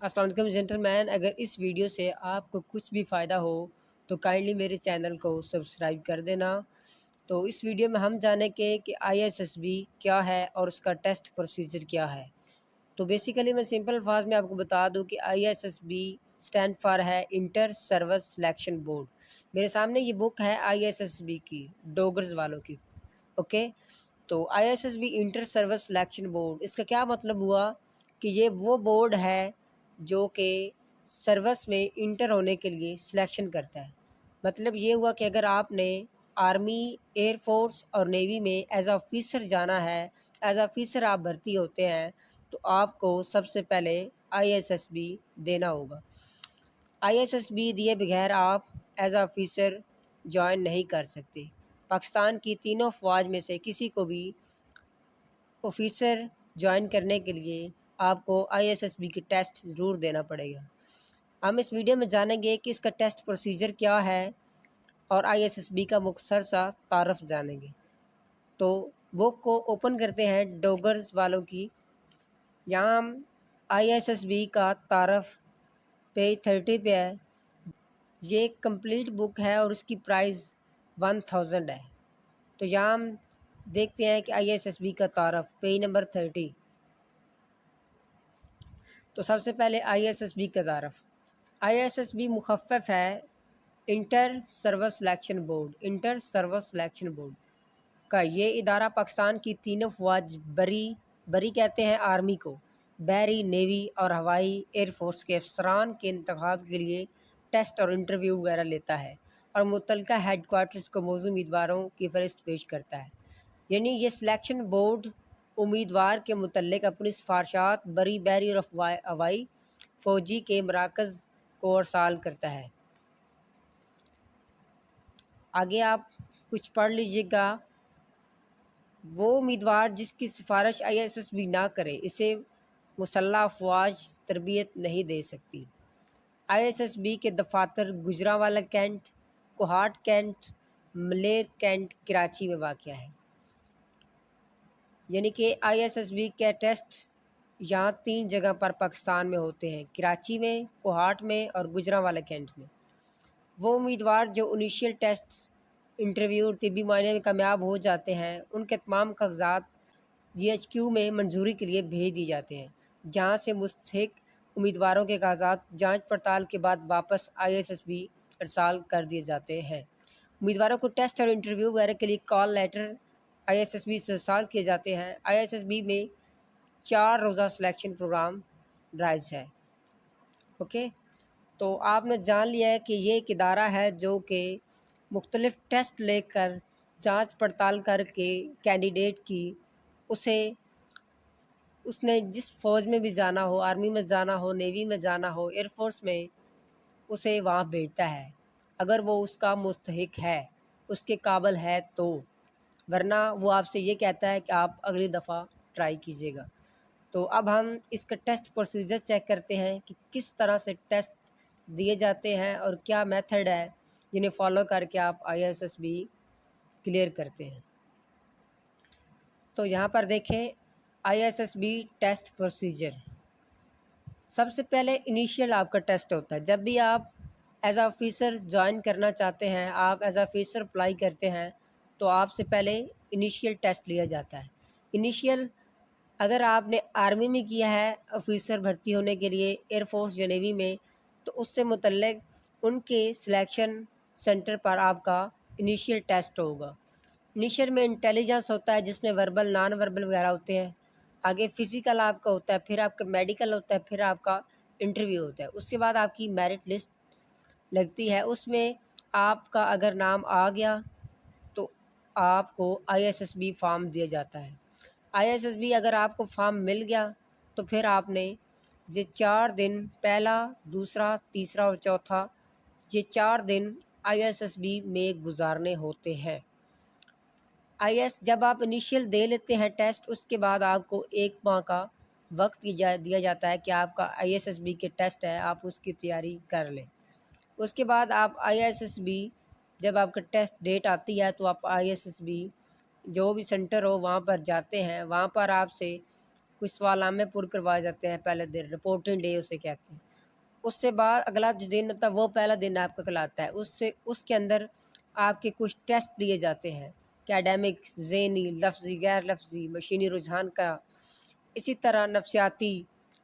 अस्सलाम वालेकुम जेंटलमैन, अगर इस वीडियो से आपको कुछ भी फ़ायदा हो तो काइंडली मेरे चैनल को सब्सक्राइब कर देना। तो इस वीडियो में हम जानेंगे कि आईएसएसबी क्या है और उसका टेस्ट प्रोसीजर क्या है। तो बेसिकली मैं सिंपल अल्फाज में आपको बता दूं कि आईएसएसबी स्टैंड फॉर है इंटर सर्विस सिलेक्शन बोर्ड। मेरे सामने ये बुक है आईएसएसबी की, डोगर्स वालों की। ओके, तो ISSB inter service selection board, इसका क्या मतलब हुआ कि ये वो बोर्ड है जो कि सर्विस में इंटर होने के लिए सिलेक्शन करता है। मतलब ये हुआ कि अगर आपने आर्मी, एयर फोर्स और नेवी में एज ऑफिसर जाना है, एज ऑफिसर आप भर्ती होते हैं, तो आपको सबसे पहले आईएसएसबी देना होगा। आईएसएसबी दिए बगैर आप एज ऑफिसर ज्वाइन नहीं कर सकते। पाकिस्तान की तीनों फ़ौज में से किसी को भी ऑफिसर ज्वाइन करने के लिए आपको आईएसएसबी की टेस्ट ज़रूर देना पड़ेगा। हम इस वीडियो में जानेंगे कि इसका टेस्ट प्रोसीजर क्या है और आईएसएसबी का मुख्तसर सा तारफ़ जानेंगे। तो बुक को ओपन करते हैं डोगर्स वालों की। यहाँ हम आईएसएसबी का तारफ़ पेज 30 पे है। ये एक कंप्लीट बुक है और उसकी प्राइस 1000 है। तो यहाँ हम देखते हैं कि आईएसएसबी का तारफ़ पेज नंबर 30। तो सबसे पहले आईएसएसबी का तारफ़। आईएसएसबी मुखफ़्फ़फ़ है inter service selection board. Inter service selection board का ये इदारा पाकिस्तान की तीनों फ़ौज, बरी कहते हैं आर्मी को, बहरी, नेवी और हवाई एयर फोर्स के अफसरान के इंतखाब के लिए टेस्ट और इंटरव्यू वगैरह लेता है और मुतल्लिका हेडक्वार्टर्स को मौजूद उम्मीदवारों की फ़हरिस्त पेश करता है। यानी ये सिलेक्शन बोर्ड उम्मीदवार के मुतल्लिक अपनी सिफारशात बरी, बहरी और हवाई फ़ौजी के मराकज़ को अरसाल करता है। आगे आप कुछ पढ़ लीजिएगा। वो उम्मीदवार जिसकी सिफारिश आईएसएसबी ना करे, इसे मुसल्लह अफवाज तरबियत नहीं दे सकती। आईएसएसबी के दफातर गुजरांवाला कैंट, कोहाट कैंट, मलेर कैंट, कराची में वाक़या है। यानी कि आईएसएसबी के टेस्ट यहाँ 3 जगह पर पाकिस्तान में होते हैं, कराची में, कोहाट में और गुजरांवाला कैंट में। वो उम्मीदवार जो इनिशियल टेस्ट, इंटरव्यू और तिब्बी मायने में कामयाब हो जाते हैं, उनके तमाम कागजात जीएचक्यू में मंजूरी के लिए भेज दिए जाते हैं, जहां से मुस्तहिक उम्मीदवारों के कागजात जांच पड़ताल के बाद वापस आईएसएसबी अरसाल कर दिए जाते हैं। उम्मीदवारों को टेस्ट और इंटरव्यू वगैरह के लिए कॉल लेटर आईएसएसबी से अरसाल किए जाते हैं। आईएसएसबी में 4 रोज़ा सिलेक्शन प्रोग्राम राइज है। ओके, तो आपने जान लिया है कि ये एक इदारा है जो कि मुख्तलिफ़ टेस्ट लेकर जांच पड़ताल करके कैंडिडेट की उसे उसने जिस फ़ौज में भी जाना हो, आर्मी में जाना हो, नेवी में जाना हो, एयर फोर्स में, उसे वहाँ भेजता है अगर वो उसका मुस्तहिक है, उसके काबिल है तो। वरना वो आपसे ये कहता है कि आप अगली दफ़ा ट्राई कीजिएगा। तो अब हम इसका टेस्ट प्रोसीजर चेक करते हैं कि किस तरह से टेस्ट दिए जाते हैं और क्या मेथड है जिन्हें फॉलो करके आप आईएसएसबी क्लियर करते हैं। तो यहाँ पर देखें आईएसएसबी टेस्ट प्रोसीजर। सबसे पहले इनिशियल आपका टेस्ट होता है। जब भी आप एज ऑफिसर ज्वाइन करना चाहते हैं, आप एज ऑफिसर अप्लाई करते हैं, तो आपसे पहले इनिशियल टेस्ट लिया जाता है। इनिशियल अगर आपने आर्मी में किया है ऑफिसर भर्ती होने के लिए, एयरफोर्स या नेवी में, तो उससे मुतल्लिक उनके सिलेक्शन सेंटर पर आपका इनिशियल टेस्ट होगा। इनिशियल में इंटेलिजेंस होता है जिसमें वर्बल, नॉन वर्बल वगैरह होते हैं। आगे फ़िज़िकल आपका होता है, फिर आपका मेडिकल होता है, फिर आपका इंटरव्यू होता है। उसके बाद आपकी मेरिट लिस्ट लगती है। उसमें आपका अगर नाम आ गया तो आपको आईएसएसबी फॉर्म दिया जाता है। आईएसएसबी अगर आपको फॉर्म मिल गया तो फिर आपने ये 4 दिन, पहला, दूसरा, तीसरा और चौथा, ये 4 दिन आईएसएसबी में गुजारने होते हैं। जब आप इनिशियल दे लेते हैं टेस्ट, उसके बाद आपको 1 माह का वक्त दिया जाता है कि आपका आईएसएसबी के टेस्ट है, आप उसकी तैयारी कर लें। उसके बाद आप आईएसएसबी, जब आपका टेस्ट डेट आती है तो आप आईएसएसबी जो भी सेंटर हो वहाँ पर जाते हैं। वहाँ पर आपसे कुछ सवालनामे पुर करवाए जाते हैं पहले दिन, रिपोर्टिंग डे उसे कहते हैं। उससे बाद अगला जो दिन होता है वो पहला दिन आपका कहलाता है। उसके अंदर आपके कुछ टेस्ट लिए जाते हैं, एकेडमिक, ज़हनी, लफ्ज़ी, गैर लफ्ज़ी, मशीनी रुझान का, इसी तरह नफ्सियाती,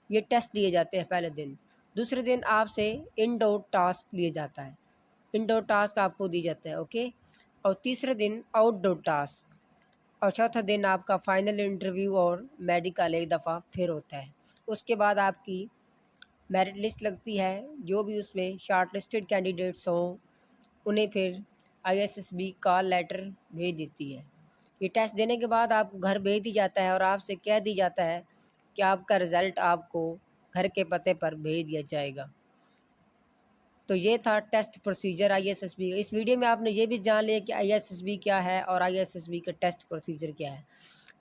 ये टेस्ट लिए जाते हैं पहले दिन। दूसरे दिन आपसे इनडोर टास्क लिए जाता है, इनडोर टास्क आपको दी जाता है, ओके। और तीसरे दिन आउटडोर टास्क, और चौथा दिन आपका फाइनल इंटरव्यू और मेडिकल एक दफ़ा फिर होता है। उसके बाद आपकी मेरिट लिस्ट लगती है, जो भी उसमें शॉर्ट लिस्टेड कैंडिडेट्स हों उन्हें फिर आईएसएसबी कॉल लेटर भेज देती है। ये टेस्ट देने के बाद आपको घर भेज दी जाता है और आपसे कह दी जाता है कि आपका रिज़ल्ट आपको घर के पते पर भेज दिया जाएगा। तो ये था टेस्ट प्रोसीजर आईएसएसबी। इस वीडियो में आपने ये भी जान लिया कि आईएसएसबी क्या है और आईएसएसबी का टेस्ट प्रोसीजर क्या है।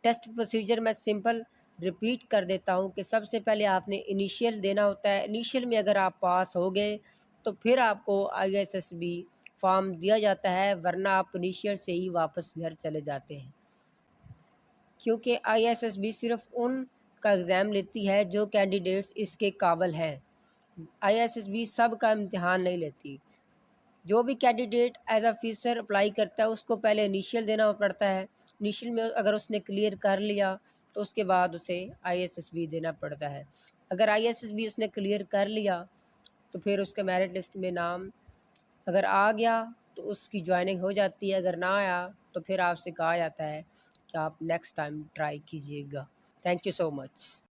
टेस्ट प्रोसीजर मैं सिंपल रिपीट कर देता हूँ कि सबसे पहले आपने इनिशियल देना होता है। इनिशियल में अगर आप पास हो गए तो फिर आपको आईएसएसबी फॉर्म दिया जाता है, वरना आप इनिशियल से ही वापस घर चले जाते हैं, क्योंकि आईएसएसबी सिर्फ उन का एग्ज़ाम लेती है जो कैंडिडेट्स इसके काबिल हैं। आईएसएसबी सब का इम्तिहान नहीं लेती। जो भी candidate as a officer apply करता है उसको पहले इनिशियल देना पड़ता है। इनिशियल में अगर उसने क्लियर कर लिया तो उसके बाद उसे आईएसएसबी देना पड़ता है। अगर आईएसएसबी उसने क्लियर कर लिया तो फिर उसके मेरिट लिस्ट में नाम अगर आ गया तो उसकी ज्वाइनिंग हो जाती है, अगर ना आया तो फिर आपसे कहा जाता है कि आप नेक्स्ट टाइम ट्राई कीजिएगा। Thank you so much.